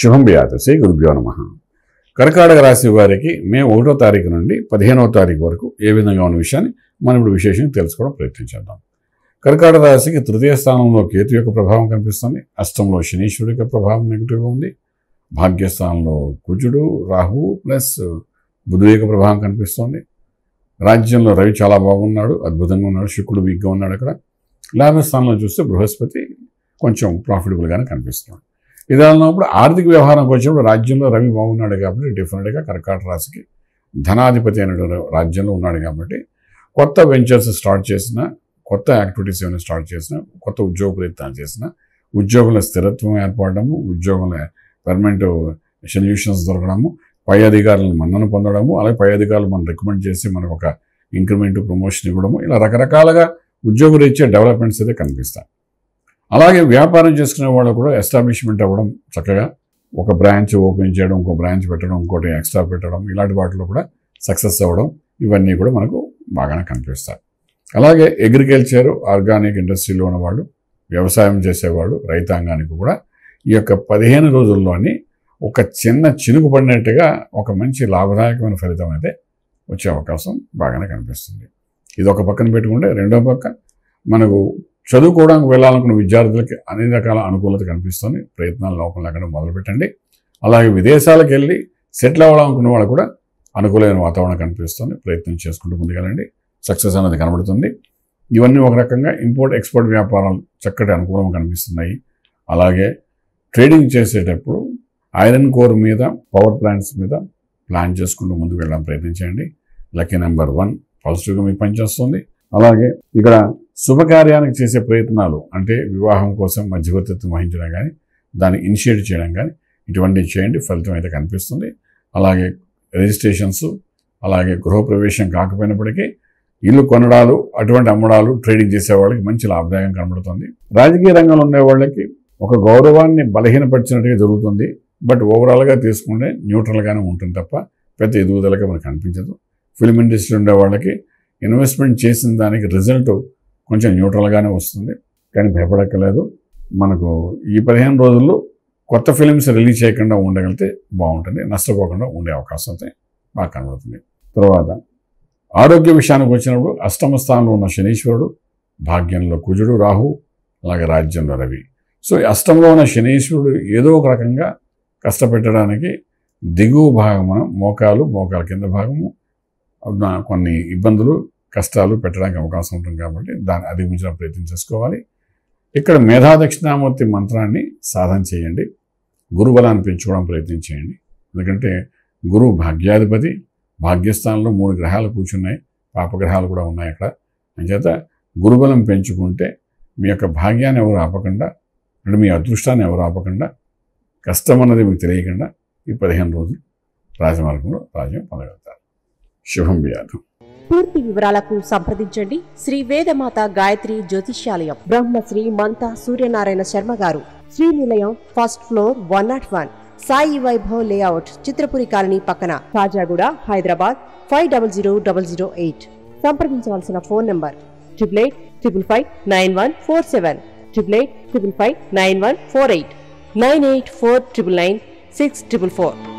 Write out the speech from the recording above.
శుభం వ్యాధ శ్రీ గురుభ్యో నమః. కర్కాటక రాశి వారికి మే 1వ తారీఖు నుండి 15వ తారీఖు వరకు ఏ విధంగా ఉన్న విషయాన్ని మనం ఇప్పుడు విశేషంగా తెలుసుకోవడం ప్రయత్నించేద్దాం. కర్కాటక రాశికి తృతీయ స్థానంలో కేతు యొక్క ప్రభావం కనిపిస్తుంది. అష్టంలో శనీశ్వరుడి యొక్క ప్రభావం నెగిటివ్గా ఉంది. భాగ్యస్థానంలో కుజుడు, రాహువు ప్లస్ బుధు యొక్క ప్రభావం కనిపిస్తుంది. రాజ్యంలో రవి చాలా బాగున్నాడు, అద్భుతంగా ఉన్నాడు. శుక్రుడు వీక్గా ఉన్నాడు. అక్కడ లాభస్థానంలో చూస్తే బృహస్పతి కొంచెం ప్రాఫిటబుల్గానే కనిపిస్తున్నాడు. ఇలా ఉన్నప్పుడు ఆర్థిక వ్యవహారంకి వచ్చినప్పుడు రాజ్యంలో రవి బాగున్నాడు కాబట్టి డెఫినెట్గా కర్కాటక రాశికి ధనాధిపతి అయినటువంటి రాజ్యంలో ఉన్నాడు కాబట్టి కొత్త వెంచర్స్ స్టార్ట్ చేసిన, కొత్త యాక్టివిటీస్ ఏమైనా స్టార్ట్ చేసిన, కొత్త ఉద్యోగ ప్రయత్నాలు చేసిన, ఉద్యోగుల స్థిరత్వం ఏర్పడము, ఉద్యోగుల పర్మనెంట్ సొల్యూషన్స్ దొరకడము, పై అధికారులను మన్నన పొందడము, అలాగే పై అధికారులు మనం రికమెండ్ చేసి మనకు ఒక ఇంక్రిమెంట్ ప్రమోషన్ ఇవ్వడము, ఇలా రకరకాలుగా ఉద్యోగరీత్యా డెవలప్మెంట్స్ అయితే కనిపిస్తాయి. అలాగే వ్యాపారం చేసుకునే వాళ్ళు కూడా ఎస్టాబ్లిష్మెంట్ అవ్వడం, చక్కగా ఒక బ్రాంచ్ ఓపెన్ చేయడం, ఇంకో బ్రాంచ్ పెట్టడం, ఇంకోటి ఎక్స్ట్రా పెట్టడం, ఇలాంటి వాటిలో కూడా సక్సెస్ అవ్వడం, ఇవన్నీ కూడా మనకు బాగానే కనిపిస్తాయి. అలాగే అగ్రికల్చర్, ఆర్గానిక్ ఇండస్ట్రీలో ఉన్నవాళ్ళు, వ్యవసాయం చేసేవాళ్ళు, రైతాంగానికి కూడా ఈ యొక్క 15 రోజుల్లోని ఒక చిన్న చినుకు పడినట్టుగా ఒక మంచి లాభదాయకమైన ఫలితం అయితే వచ్చే అవకాశం బాగానే కనిపిస్తుంది. ఇది ఒక పక్కన పెట్టుకుంటే, రెండో పక్క మనకు చదువుకోవడానికి వెళ్ళాలనుకున్న విద్యార్థులకి అన్ని రకాల అనుకూలత కనిపిస్తుంది. ప్రయత్నాలు లోపం లేకుండా మొదలుపెట్టండి. అలాగే విదేశాలకు వెళ్ళి సెటిల్ అవ్వాలనుకున్న వాళ్ళు కూడా అనుకూలమైన వాతావరణం కనిపిస్తుంది. ప్రయత్నం చేసుకుంటూ ముందుకెళ్ళండి, సక్సెస్ అనేది కనబడుతుంది. ఇవన్నీ ఒక రకంగా ఇంపోర్ట్ ఎక్స్పోర్ట్ వ్యాపారాలు చక్కటి అనుకూలంగా కనిపిస్తున్నాయి. అలాగే ట్రేడింగ్ చేసేటప్పుడు ఐరన్ కోర్ మీద, పవర్ ప్లాంట్స్ మీద ప్లాన్ చేసుకుంటూ ముందుకు వెళ్ళడం ప్రయత్నించండి. లక్కీ నెంబర్ 1 పాజిటివ్గా మీకు పనిచేస్తుంది. అలాగే ఇక్కడ శుభకార్యానికి చేసే ప్రయత్నాలు, అంటే వివాహం కోసం మధ్యవర్తిత్వం వహించడం కానీ, దాన్ని ఇనిషియేట్ చేయడం కానీ, ఇటువంటివి చేయండి, ఫలితం అయితే కనిపిస్తుంది. అలాగే రిజిస్ట్రేషన్స్, అలాగే గృహప్రవేశం కాకపోయినప్పటికీ ఇల్లు కొనడాలు, అటువంటి అమ్మడాలు, ట్రేడింగ్ చేసే వాళ్ళకి మంచి లాభదాయకం కనబడుతుంది. రాజకీయ రంగంలో ఉండే వాళ్ళకి ఒక గౌరవాన్ని బలహీనపరిచినట్టుగా జరుగుతుంది. బట్ ఓవరాల్గా తీసుకుంటే న్యూట్రల్గానే ఉంటుంది తప్ప పెద్ద ఎదుగుదలగా మనకు కనిపించదు. ఫిల్మ్ ఇండస్ట్రీ ఉండే వాళ్ళకి ఇన్వెస్ట్మెంట్ చేసిన దానికి రిజల్ట్ కొంచెం న్యూట్రల్గానే వస్తుంది, కానీ భయపడక్కర్లేదు. మనకు ఈ 15 రోజుల్లో కొత్త ఫిలిమ్స్ రిలీజ్ చేయకుండా ఉండగలిగితే బాగుంటుంది, నష్టపోకుండా ఉండే అవకాశం అయితే బాగా కనబడుతుంది. తర్వాత ఆరోగ్య విషయానికి వచ్చినప్పుడు అష్టమ స్థానంలో ఉన్న శనీశ్వరుడు, భాగ్యంలో కుజుడు, రాహు, అలాగే రాజ్యంలో రవి. సో అష్టంలో ఉన్న శనీశ్వరుడు ఏదో ఒక రకంగా కష్టపెట్టడానికి దిగువ భాగమున మోకాల కింద భాగము కొన్ని ఇబ్బందులు, కష్టాలు పెట్టడానికి అవకాశం ఉంటుంది కాబట్టి దాన్ని అధిగమించడం ప్రయత్నం చేసుకోవాలి. ఇక్కడ మేధా దక్షిణామూర్తి మంత్రాన్ని సాధన చేయండి. గురుబలాన్ని పెంచుకోవడం ప్రయత్నం చేయండి. ఎందుకంటే గురువు భాగ్యాధిపతి, భాగ్యస్థానంలో 3 గ్రహాలు కూర్చున్నాయి, పాపగ్రహాలు కూడా ఉన్నాయి అక్కడ. అంచేత గురుబలం పెంచుకుంటే మీ యొక్క భాగ్యాన్ని ఎవరు ఆపకుండా, అంటే మీ అదృష్టాన్ని ఎవరు ఆపకుండా, కష్టం అన్నది మీకు తెలియకుండా ఈ 15 రోజులు రాజమార్గంలో రాజ్యం పొందగలుగుతారు. శుభం వ్యాధం. పూర్తి వివరాలకు సంప్రదించండి శ్రీ వేదమాత గాయత్రి జ్యోతిష్యాలయం, బ్రహ్మశ్రీ మంతా సూర్యనారాయణ శర్మ గారు, Srinilayam, first floor, 101, Sai Vaibhav layout, Chitrapuri colony పక్కన, కాజాగూడ, హైదరాబాద్ 500008. సంప్రదించవలసిన ఫోన్ నంబర్ 8855559147, 8855559148, 9849996644.